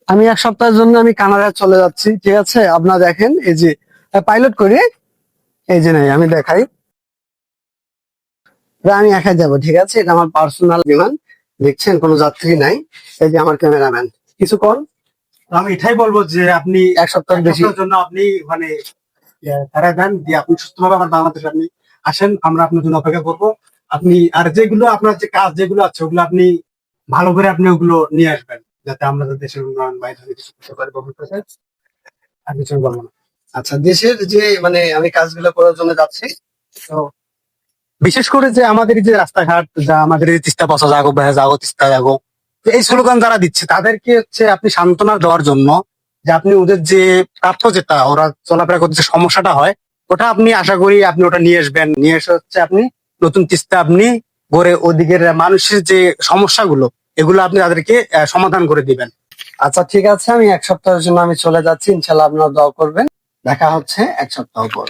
আমি এক সপ্তাহের জন্য আমি কানাডায় চলে যাচ্ছি, ঠিক আছে? আপনারা দেখেন, এই যে পাইলট করে, এই যে নাই আমি দেখাই, এটা আমি একাই যাবো, ঠিক আছে? এটা আমার পার্সোনাল বিমান। দেখছেন কোনো যাত্রী নাই। এই যে আমার ক্যামেরাম্যান। কিছুক্ষণ আমি এটাই বলবো যে আপনি এক সপ্তাহের এক বেশি সপ্তাহের জন্য আপনি মানে তারা দেন দিয়ে আপনি সুস্থভাবে আমার বাংলাদেশে আপনি আসেন, আমরা আপনার জন্য অপেক্ষা করবো। আপনি আর যেগুলো আপনার যে কাজ যেগুলো আছে ওগুলো আপনি ভালো করে আপনি ওগুলো নিয়ে আসবেন, যাতে আমরা দেশের উন্নয়ন বা এখানে কিছু করতে পারি ভবিষ্যতে। আর কিছু আমি বলবো না। আচ্ছা, দেশের যে আমি কাজগুলো করার জন্য যাচ্ছি। তো বিশেষ করে যে আমাদের যে রাস্তাঘাট, যা আমাদের এই তিস্তা পচা জাগো বেহা জাগো তিস্তা জাগো, তো এই স্লোগান যারা দিচ্ছে তাদেরকে হচ্ছে আপনি সান্ত্বনা দেওয়ার জন্য যে আপনি ওদের যে প্রাপ্য যেটা ওরা চলাফেরা করতে যে সমস্যাটা হয়, ওটা আপনি আশা করি আপনি ওটা নিয়ে আসবেন। নিয়ে এসে হচ্ছে আপনি নতুন তিস্তা আপনি গড়ে ওদিকের মানুষের যে সমস্যাগুলো এগুলো আপনি তাদেরকে সমাধান করে দিবেন। আচ্ছা, ঠিক আছে, আমি এক সপ্তাহের জন্য আমি চলে যাচ্ছি। ইনশাল্লাহ আপনারা দোয়া করবেন। দেখা হচ্ছে এক সপ্তাহ পর।